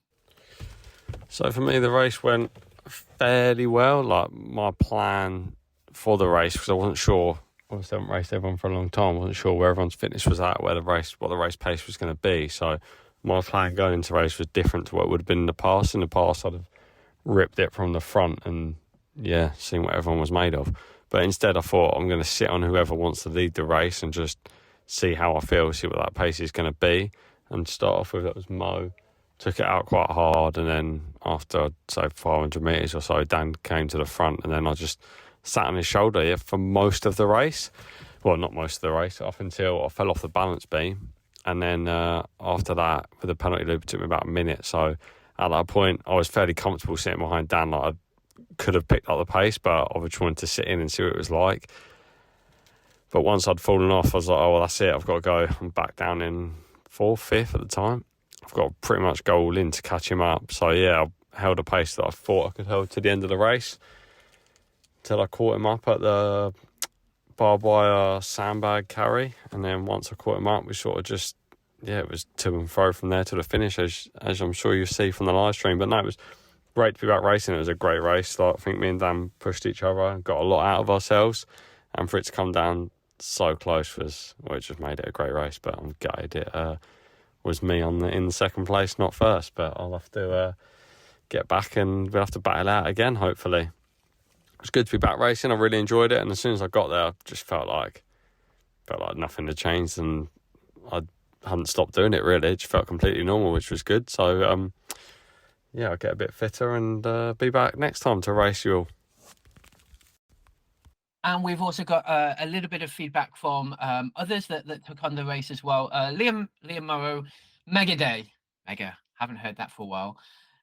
So for me, the race went fairly well. Like, my plan for the race, because I wasn't sure, obviously I haven't raced everyone for a long time, I wasn't sure where everyone's fitness was at, what the race pace was going to be. So my plan going into the race was different to what would have been in the past. In the past, I'd have ripped it from the front and seen what everyone was made of. But instead I thought, I'm going to sit on whoever wants to lead the race and just see how I feel, see what that pace is going to be. And start off with, that was Mo. Took it out quite hard, and then after, say, 500 metres or so, Dan came to the front, and then I just sat on his shoulder for most of the race. Well, not most of the race, up until I fell off the balance beam. And then after that, with the penalty loop, it took me about a minute. So at that point, I was fairly comfortable sitting behind Dan. Like, I could have picked up the pace, but I just wanted to sit in and see what it was like. But once I'd fallen off, I was like, oh, well, that's it. I've got to go. I'm back down in 4th, 5th at the time. I've got to pretty much go all in to catch him up. So, I held a pace that I thought I could hold to the end of the race until I caught him up at the barbed wire sandbag carry. And then once I caught him up, we sort of just, it was to and fro from there to the finish, as I'm sure you see from the live stream. But no, it was great to be back racing. It was a great race. Like, I think me and Dan pushed each other and got a lot out of ourselves. And for it to come down so close it just made it a great race. But I'm gutted it was me in the second place, not first. But I'll have to get back, and we'll have to battle out again, hopefully. It was good to be back racing. I really enjoyed it, and as soon as I got there, I just felt like nothing had changed, and I hadn't stopped doing it, really. It just felt completely normal, which was good. So I'll get a bit fitter and be back next time to race you all. And we've also got a little bit of feedback from others that took on the race as well. Liam Morrow, Mega Day. Mega, haven't heard that for a while.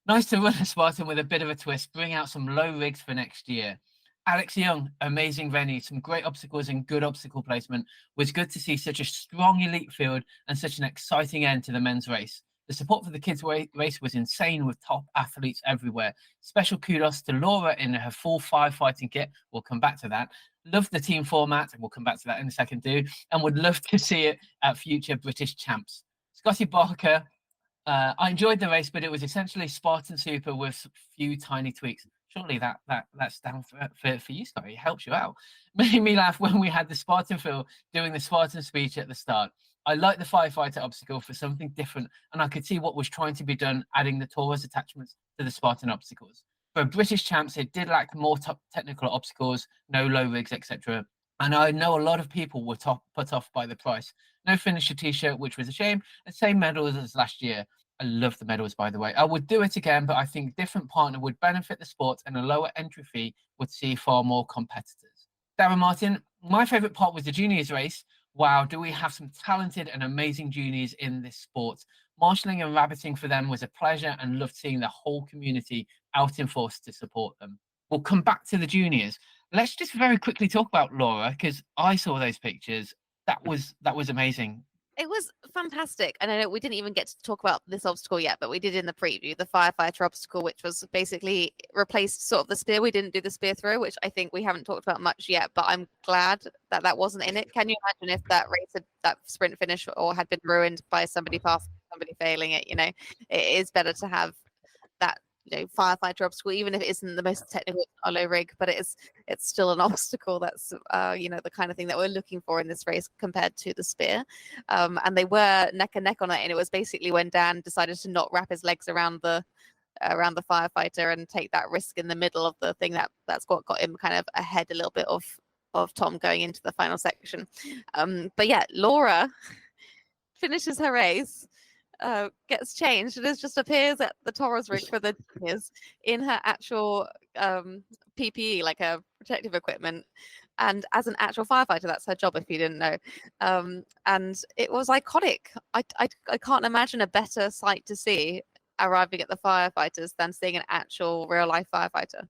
Nice to run a Spartan with a bit of a twist, bring out some low rigs for next year. Alex Young, amazing venue, some great obstacles and good obstacle placement. Was good to see such a strong elite field and such an exciting end to the men's race. The support for the kids' race was insane, with top athletes everywhere. Special kudos to Laura in her full firefighting kit. We'll come back to that. Love the team format, and we'll come back to that in a second too, and would love to see it at future British champs. Scotty Barker, I enjoyed the race, but it was essentially Spartan Super with a few tiny tweaks. Surely that's down for you, Scotty. It helps you out. Made me laugh when we had the Spartan Phil doing the Spartan speech at the start. I like the firefighter obstacle for something different, and I could see what was trying to be done, adding the Taurus attachments to the Spartan obstacles. For British champs, it did lack more top technical obstacles, no low rigs, etc. And I know a lot of people were put off by the price. No finisher t-shirt, which was a shame, and same medals as last year. I love the medals, by the way. I would do it again, but I think different partner would benefit the sport, and a lower entry fee would see far more competitors. Darren Martin, my favourite part was the juniors race. Wow, do we have some talented and amazing juniors in this sport. Marshalling and rabbiting for them was a pleasure, and loved seeing the whole community out in force to support them. We'll come back to the juniors. Let's just very quickly talk about Laura, because I saw those pictures. That was amazing. It was fantastic. And I know we didn't even get to talk about this obstacle yet, but we did in the preview, the firefighter obstacle, which was basically replaced sort of the spear. We didn't do the spear throw, which I think we haven't talked about much yet, but I'm glad that that wasn't in it. Can you imagine if that race, that sprint finish or had been ruined by somebody passing, somebody failing it? You know, it is better to have that, you know, firefighter obstacle, even if it isn't the most technical hollow rig, but it's still an obstacle that's you know, the kind of thing that we're looking for in this race compared to the spear. And they were neck and neck on it, and it was basically when Dan decided to not wrap his legs around the firefighter and take that risk in the middle of the thing, that's what got him kind of ahead a little bit of Tom going into the final section. But yeah, Laura finishes her race, gets changed, and it just appears at the Torres rig for the juniors in her actual PPE, like her protective equipment, and as an actual firefighter. That's her job, if you didn't know. And it was iconic. I can't imagine a better sight to see arriving at the firefighters than seeing an actual real life firefighter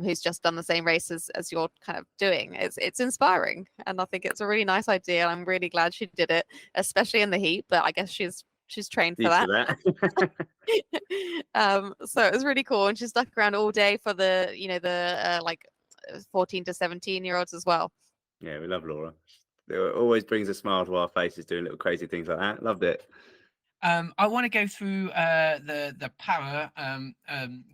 who's just done the same race as you're kind of doing. It's inspiring, and I think it's a really nice idea. I'm really glad she did it, especially in the heat, but I guess she's trained for that. So it was really cool, and she stuck around all day for the, you know, the like 14 to 17-year-olds as well. Yeah, we love Laura. It always brings a smile to our faces doing little crazy things like that. Loved it. I want to go through the para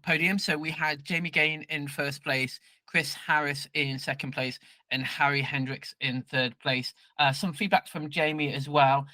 podium. So we had Jamie Gain in first place, Chris Harris in second place, and Harry Hendricks in third place. Some feedback from Jamie as well.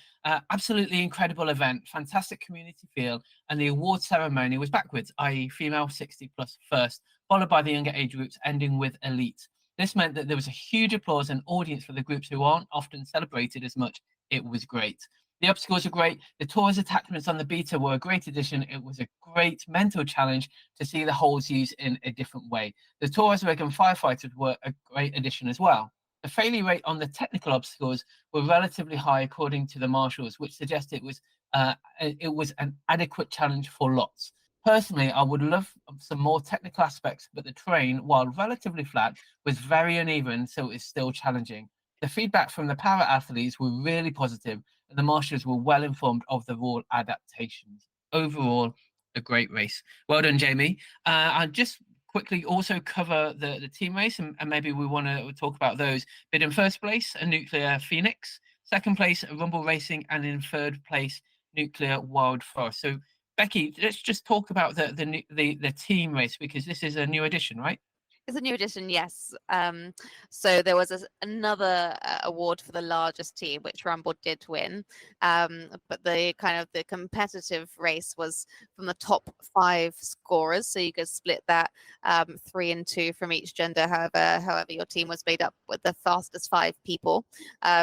Absolutely incredible event, fantastic community feel, and the award ceremony was backwards, i.e. female 60 plus first, followed by the younger age groups, ending with elite. This meant that there was a huge applause and audience for the groups who aren't often celebrated as much. It was great. The obstacles are great. The tours attachments on the beta were a great addition. It was a great mental challenge to see the holes used in a different way. The tours rig and firefighters were a great addition as well. The failure rate on the technical obstacles were relatively high according to the marshals, which suggests it was an adequate challenge for lots. Personally, I would love some more technical aspects, but the terrain, while relatively flat, was very uneven, so it's still challenging. The feedback from the para athletes were really positive, and the marshals were well informed of the rule adaptations. Overall, a great race. Well done, Jamie. I'll just quickly also cover the team race, and maybe we want to talk about those. But in first place, a Nuclear Phoenix. Second place, Rumble Racing, and in third place, Nuclear Wild Forest. So, Becky, let's just talk about the team race, because this is a new addition, right? It's a new edition, yes. So there was another award for the largest team, which Rumble did win. But the kind of the competitive race was from the top 5 scorers. So you could split that 3 and 2 from each gender, however your team was made up with the fastest 5 people.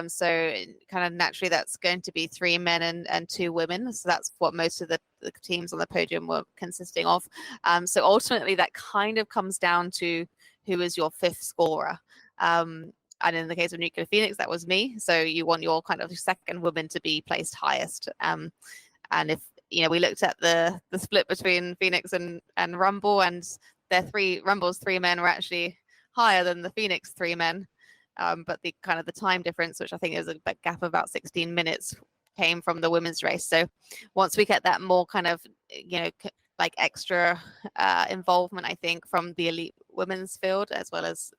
So kind of naturally that's going to be 3 men and 2 women. So that's what most of the teams on the podium were consisting of. So ultimately that kind of comes down to who is your 5th scorer. And in the case of Nuclear Phoenix, that was me. So you want your kind of second woman to be placed highest. And if, you know, we looked at the split between Phoenix and Rumble, and Rumble's 3 men were actually higher than the Phoenix 3 men. But the kind of the time difference, which I think is a gap of about 16 minutes, came from the women's race. So once we get that more kind of, you know, like extra involvement, I think, from the elite women's field, as well as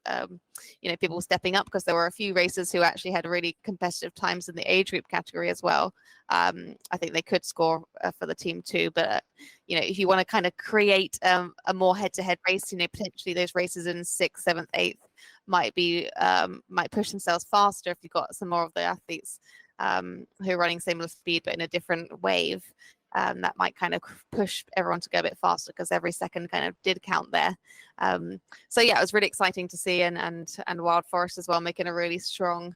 you know, people stepping up, because there were a few racers who actually had really competitive times in the age group category as well. I think they could score for the team too. But you know, if you want to kind of create a more head-to-head race, you know, potentially those races in 6th, 7th, 8th might push themselves faster if you've got some more of the athletes who are running similar speed but in a different wave. That might kind of push everyone to go a bit faster, because every second kind of did count there. So yeah, it was really exciting to see, and Wild Forest as well making a really strong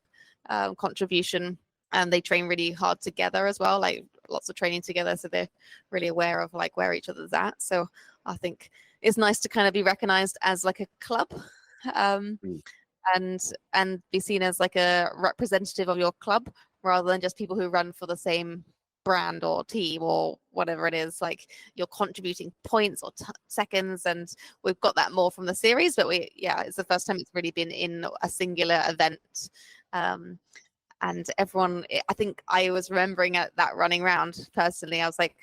contribution. And they train really hard together as well, like lots of training together, so they're really aware of like where each other's at. So I think it's nice to kind of be recognized as like a club, and be seen as like a representative of your club, rather than just people who run for the same brand or team or whatever it is, like you're contributing points or seconds, and we've got that more from the series, but it's the first time it's really been in a singular event. And everyone, I think I was remembering at that running round personally, I was like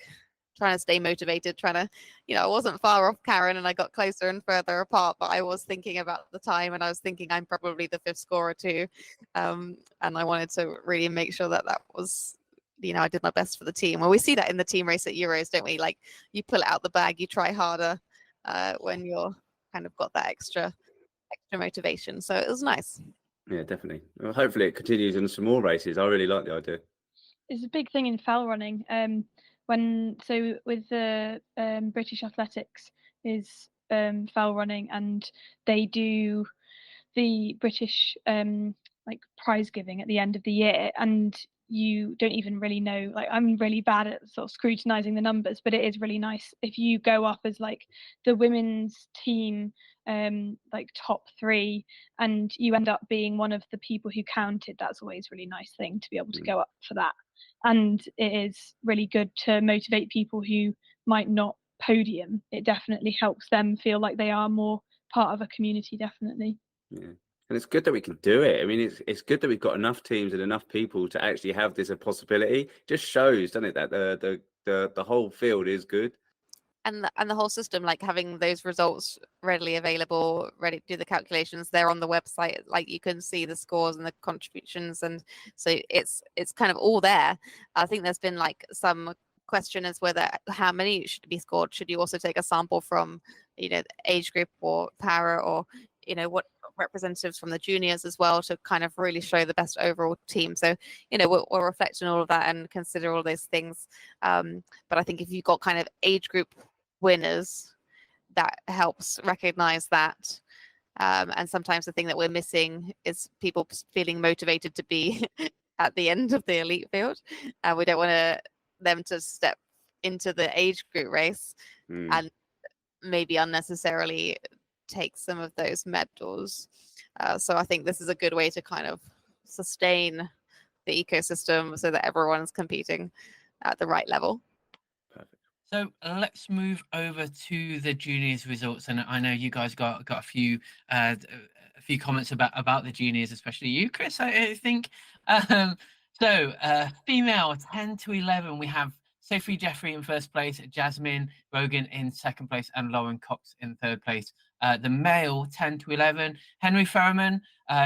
trying to stay motivated, trying to, I wasn't far off Karen and I got closer and further apart, but I was thinking about the time and I was thinking I'm probably the 5th scorer too. And I wanted to really make sure that was, I did my best for the team. Well, we see that in the team race at Euros, don't we? Like you pull it out the bag, you try harder when you're kind of got that extra motivation. So it was nice. Yeah, definitely. Well, hopefully it continues in some more races. I really like the idea. It's a big thing in fell running. With the British Athletics is fell running, and they do the British like prize giving at the end of the year, and you don't even really know, like I'm really bad at sort of scrutinizing the numbers, but it is really nice if you go up as like the women's team like top 3 and you end up being one of the people who counted. That's always a really nice thing to be able to go up for that, and it is really good to motivate people who might not podium. It definitely helps them feel like they are more part of a community, definitely. Yeah. And it's good that we can do it. I mean, it's good that we've got enough teams and enough people to actually have this a possibility. Just shows, doesn't it, that the whole field is good. And the whole system, like having those results readily available, ready to do the calculations, they're on the website. Like you can see the scores and the contributions, and so it's kind of all there. I think there's been like some question as whether how many should be scored. Should you also take a sample from the age group or para, or what representatives from the juniors as well, to kind of really show the best overall team. So we'll reflect on all of that and consider all those things, but I think if you've got kind of age group winners, that helps recognize that, and sometimes the thing that we're missing is people feeling motivated to be at the end of the elite field. We don't want them to step into the age group race and maybe unnecessarily take some of those medals. So I think this is a good way to kind of sustain the ecosystem so that everyone's competing at the right level. Perfect. So let's move over to the juniors results, and I know you guys got a few comments about the juniors, especially you, Chris. I think. Female 10 to 11, we have Sophie Jeffrey in first place, Jasmine Rogan in second place, and Lauren Cox in third place. The male 10 to 11, Henry Ferriman,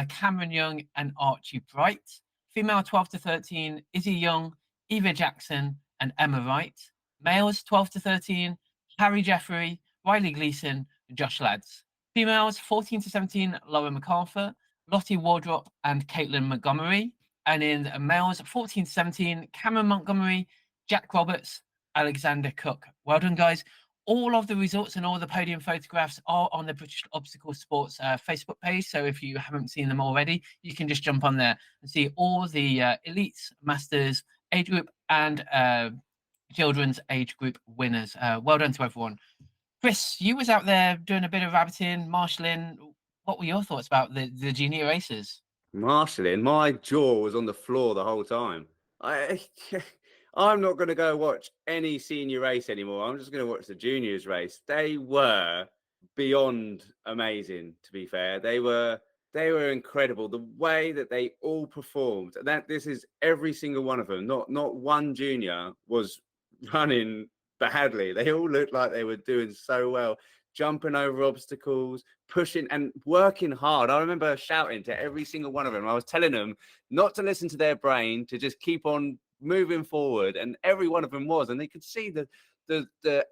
Cameron Young, and Archie Bright. Female 12 to 13, Izzy Young, Eva Jackson, and Emma Wright. Males 12 to 13, Harry Jeffrey, Riley Gleason, and Josh Lads. Females 14 to 17, Laura MacArthur, Lottie Wardrop, and Caitlin Montgomery. And in males 14 to 17, Cameron Montgomery, Jack Roberts, Alexander Cook. Well done, guys. All of the results and all the podium photographs are on the British Obstacle Sports Facebook page. So if you haven't seen them already, you can just jump on there and see all the elites, masters, age group, and children's age group winners. Well done to everyone. Chris, you was out there doing a bit of rabbiting, marshalling. What were your thoughts about the junior races? Marshalling, my jaw was on the floor the whole time. I'm not going to go watch any senior race anymore. I'm just going to watch the juniors race. They were beyond amazing, to be fair. They were incredible. The way that they all performed, this is every single one of them. Not one junior was running badly. They all looked like they were doing so well, jumping over obstacles, pushing and working hard. I remember shouting to every single one of them. I was telling them not to listen to their brain, to just keep on moving forward, and every one of them was, and they could see the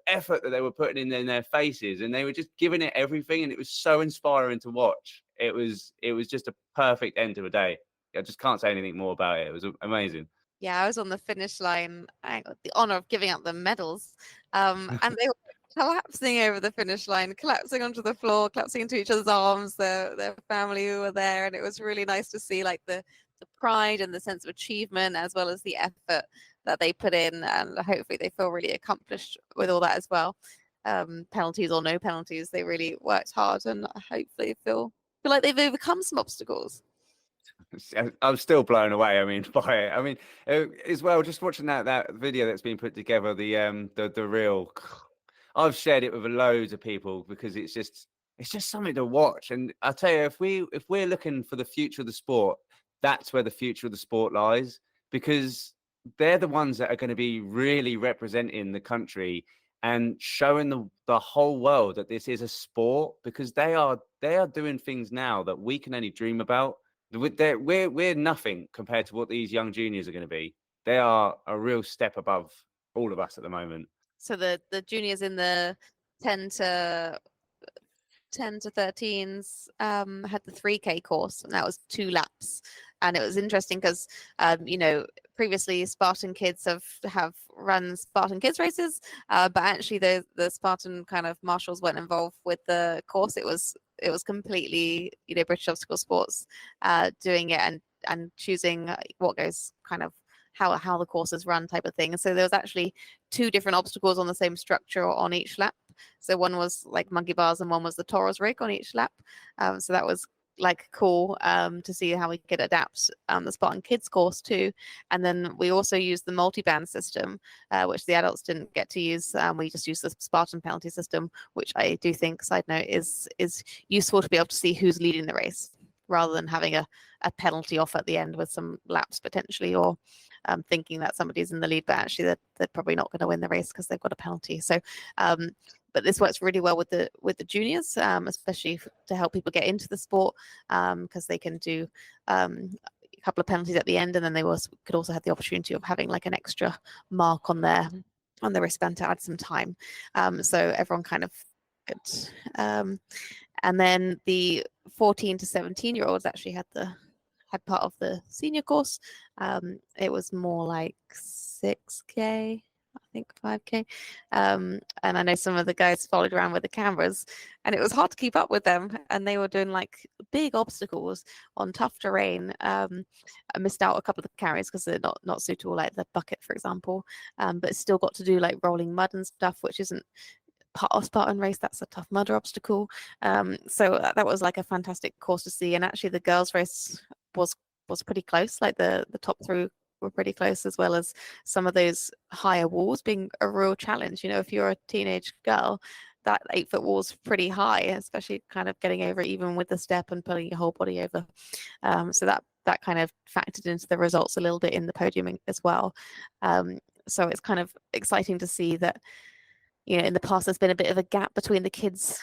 effort that they were putting in their faces, and they were just giving it everything, and it was so inspiring to watch. It was just a perfect end to a day. I just can't say anything more about it. It was amazing. Yeah, I was on the finish line. I got the honor of giving out the medals, and they were collapsing over the finish line, collapsing onto the floor, collapsing into each other's arms, their family who were there, and it was really nice to see like the pride and the sense of achievement, as well as the effort that they put in, and hopefully they feel really accomplished with all that as well. Penalties or no penalties, they really worked hard, and hopefully feel like they've overcome some obstacles. I'm still blown away. I mean, by it. I mean, as well, just watching that video that's been put together, the real. I've shared it with loads of people because it's just something to watch. And I tell you, if we're looking for the future of the sport, that's where the future of the sport lies, because they're the ones that are going to be really representing the country and showing the whole world that this is a sport, because they are doing things now that we can only dream about. We're nothing compared to what these young juniors are going to be. They are a real step above all of us at the moment. So the juniors in the 10 to 13s had the 3K course, and that was 2 laps. And it was interesting because previously Spartan kids have run Spartan kids races, but actually the Spartan kind of marshals weren't involved with the course. It was completely British Obstacle Sports doing it and choosing what goes kind of how the course is run type of thing. And so there was actually 2 different obstacles on the same structure on each lap. So one was like monkey bars and one was the Taurus rig on each lap. So that was like cool to see how we could adapt the Spartan Kids course too. And then we also used the multi-band system, which the adults didn't get to use. We just used the Spartan penalty system, which I do think, side note, is useful to be able to see who's leading the race, rather than having a penalty off at the end with some laps potentially, or thinking that somebody's in the lead, but actually they're probably not going to win the race because they've got a penalty. So but this works really well with the juniors, especially to help people get into the sport, because they can do a couple of penalties at the end, and then they could also have the opportunity of having like an extra mark on their wristband to add some time. So everyone kind of could. And then the 14 to 17-year-olds actually had part of the senior course. It was more like 6K. I think 5K. And I know some of the guys followed around with the cameras, and it was hard to keep up with them. And they were doing like big obstacles on tough terrain. I missed out a couple of the carries because they're not suitable, like the bucket, for example. But still got to do like rolling mud and stuff, which isn't part of Spartan race. That's a tough mud obstacle. So that was like a fantastic course to see. And actually the girls race was pretty close. Like the top 3 were pretty close, as well as some of those higher walls being a real challenge. If you're a teenage girl, that 8-foot wall's pretty high, especially kind of getting over it even with the step and pulling your whole body over. So that kind of factored into the results a little bit in the podium as well. So it's kind of exciting to see that, in the past there's been a bit of a gap between the kids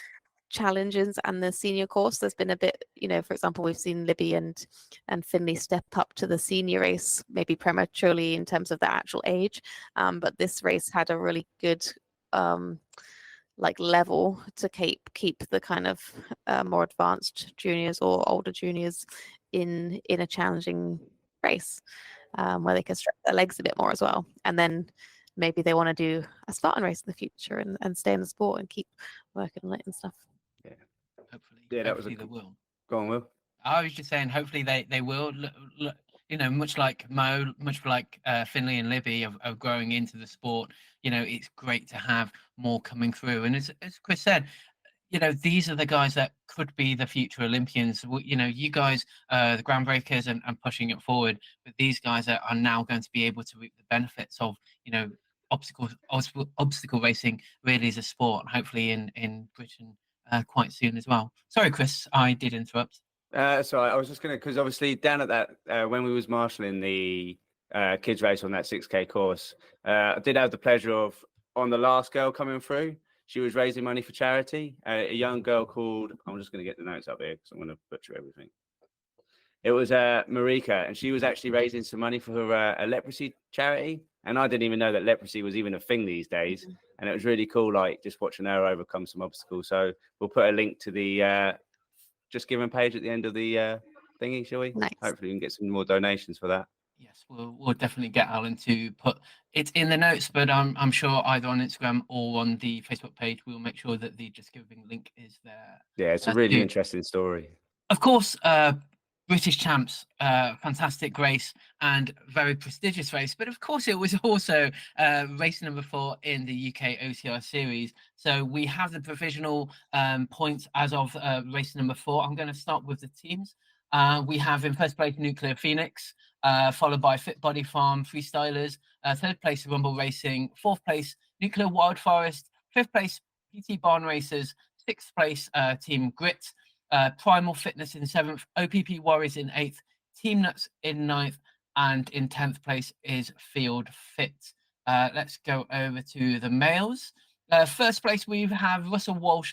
challenges and the senior course. There's been a bit, for example, we've seen Libby and Finley step up to the senior race maybe prematurely in terms of their actual age, but this race had a really good like level to keep the kind of more advanced juniors or older juniors in a challenging race, where they can stretch their legs a bit more as well. And then maybe they want to do a Spartan race in the future and stay in the sport and keep working on it and stuff. Yeah, Hopefully, that was they will. Go on, Will. I was just saying, hopefully they will. Much like Mo, much like Finley and Libby of growing into the sport. It's great to have more coming through. And as Chris said, these are the guys that could be the future Olympians. You guys, the groundbreakers and pushing it forward. But these guys are now going to be able to reap the benefits of, obstacle racing really is a sport, and hopefully in Britain quite soon as well. Sorry, Chris, I did interrupt. So I was just going to, because obviously down at that, when we was marshalling the kids race on that 6K course, I did have the pleasure of, on the last girl coming through, she was raising money for charity. A young girl called, I'm just going to get the notes up here because I'm going to butcher everything. It was Marika, and she was actually raising some money for her a leprosy charity. And I didn't even know that leprosy was even a thing these days. And it was really cool, like just watching her overcome some obstacles. So we'll put a link to the Just Giving page at the end of the thingy, shall we? Nice. Hopefully we can get some more donations for that. Yes, we'll definitely get Alan to put it in the notes, but I'm sure either on Instagram or on the Facebook page, we'll make sure that the Just Giving link is there. Yeah, it's a really interesting story. Of course, British champs, fantastic race and very prestigious race. But of course, it was also race number 4 in the UK OCR series. So we have the provisional points as of race number 4. I'm going to start with the teams. We have in first place Nuclear Phoenix, followed by Fit Body Farm Freestylers, third place Rumble Racing, fourth place Nuclear Wild Forest, fifth place PT Barn Racers, sixth place Team Grit, Primal Fitness in seventh, OPP Warriors in eighth, Team Nuts in ninth, and in 10th place is Field Fit. Let's go over to the males. First place, we have Russell Walsh,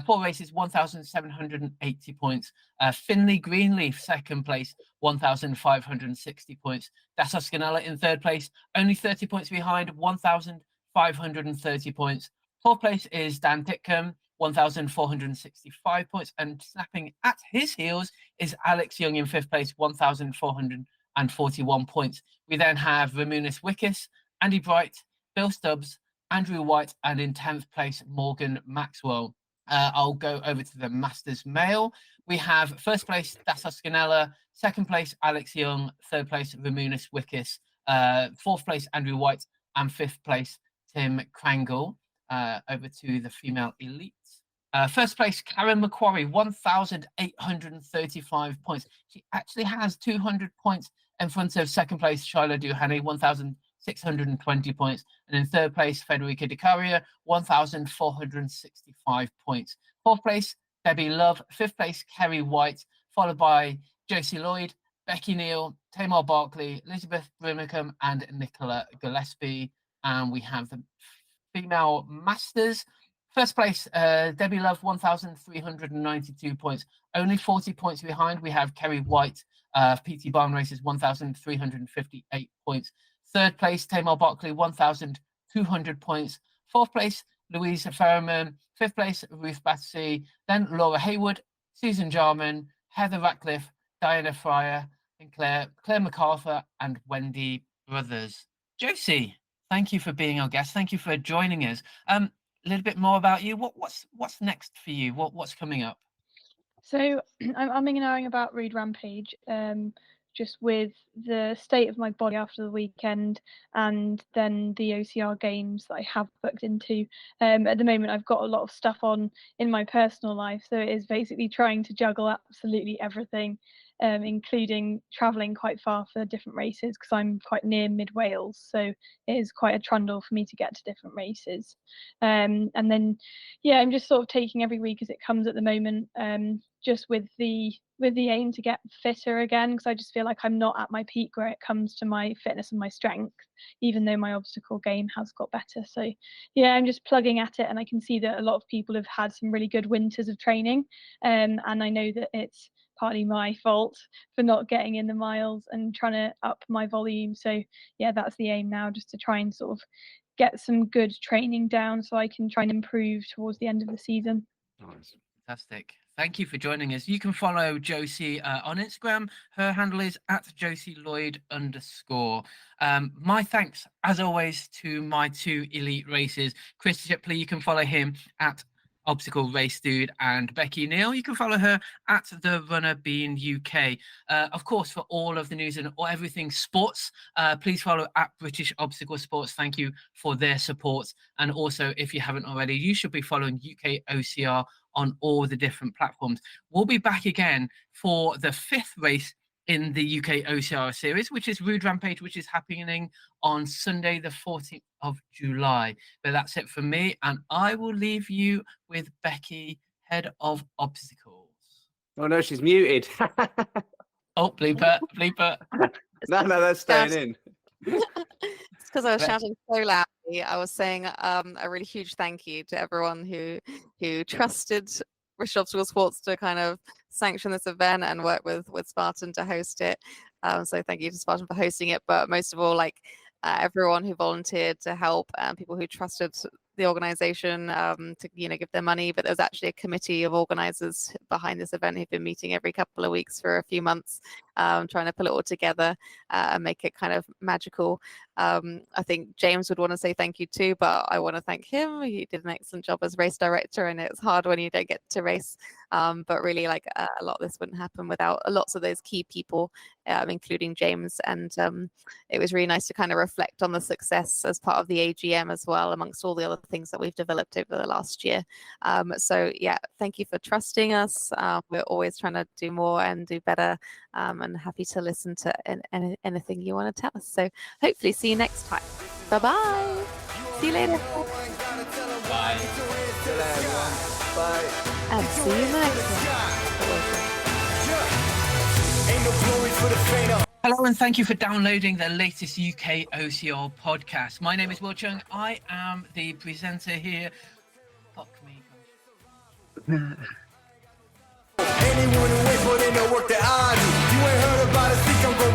4 races, 1,780 points. Finley Greenleaf, second place, 1,560 points. Dassos Scanella in third place, only 30 points behind, 1,530 points. Fourth place is Dan Titcombe, 1,465 points. And snapping at his heels is Alex Young in fifth place, 1,441 points. We then have Ramunis Wickes, Andy Bright, Bill Stubbs, Andrew White, and in 10th place, Morgan Maxwell. I'll go over to the Masters male. We have first place, Dassos Scanella, second place, Alex Young, third place, Ramunis Wickes, fourth place, Andrew White, and fifth place, Tim Krangle. Over to the female elite. First place, Karen McQuarrie, 1,835 points. She actually has 200 points in front of second place, Shiloh Duhani, 1,620 points. And in third place, Federica Di Caria, 1,465 points. Fourth place, Debbie Love. Fifth place, Kerry White, followed by Josie Lloyd, Becky Neal, Tamar Barkley, Elizabeth Brimacombe, and Nicola Gillespie. And we have the female masters. First place, Debbie Love, 1,392 points. Only 40 points behind, we have Kerry White, PT Barn Races, 1,358 points. Third place, Tamar Barkley, 1,200 points. Fourth place, Louise Ferriman. Fifth place, Ruth Battersea. Then Laura Haywood, Susan Jarman, Heather Ratcliffe, Diana Fryer, and Claire MacArthur, and Wendy Brothers. Josie, thank you for being our guest. Thank you for joining us. A little bit more about you. What's next for you? What's coming up? So I'm umming and ahhing about Rude Rampage, just with the state of my body after the weekend, and then the OCR games that I have booked into. At the moment, I've got a lot of stuff on in my personal life, so it is basically trying to juggle absolutely everything, including travelling quite far for different races, because I'm quite near mid Wales, so it is quite a trundle for me to get to different races. And then, yeah, I'm just sort of taking every week as it comes at the moment, just with the aim to get fitter again, because I just feel like I'm not at my peak where it comes to my fitness and my strength, even though my obstacle game has got better. So yeah, I'm just plugging at it, and I can see that a lot of people have had some really good winters of training, and I know that it's partly my fault for not getting in the miles and trying to up my volume. So yeah, that's the aim now, just to try and sort of get some good training down so I can try and improve towards the end of the season. Nice. Fantastic. Thank you for joining us. You can follow Josie on Instagram. Her handle is @JosieLloyd_. My thanks, as always, to my 2 elite races. Chris Shipley, you can follow him at Obstacle Race Dude, and Becky Neal, you can follow her at The Runner Bean UK. Of course, for all of the news and everything sports, please follow at British Obstacle Sports. Thank you for their support. And also, if you haven't already, you should be following UK OCR on all the different platforms. We'll be back again for the 5th race in the UK OCR series, which is Rude Rampage, which is happening on Sunday, the 14th of July. But that's it from me, and I will leave you with Becky, head of obstacles. Oh no, she's muted. Oh, bleeper. No, that's staying in. It's because I was shouting so loudly. I was saying a really huge thank you to everyone who trusted British Obstacle Sports to kind of sanction this event and work with Spartan to host it. So thank you to Spartan for hosting it, but most of all, everyone who volunteered to help and people who trusted the organization to give their money. But there's actually a committee of organizers behind this event who've been meeting every couple of weeks for a few months, trying to pull it all together and make it kind of magical. I think James would want to say thank you too, but I want to thank him. He did an excellent job as race director, and it's hard when you don't get to race But really, like a lot of this wouldn't happen without lots of those key people, including James. And it was really nice to kind of reflect on the success as part of the AGM as well, amongst all the other things that we've developed over the last year. So yeah, thank you for trusting us. We're always trying to do more and do better, and happy to listen to anything you want to tell us. So hopefully see you next time. Bye bye. See you later. Bye. And see you in the next one. Hello and thank you for downloading the latest UK OCR podcast. My name is Wil Chung. I am the presenter here. Fuck me. Anyone who ain't put in the work that I do, you ain't heard about it, think I'm going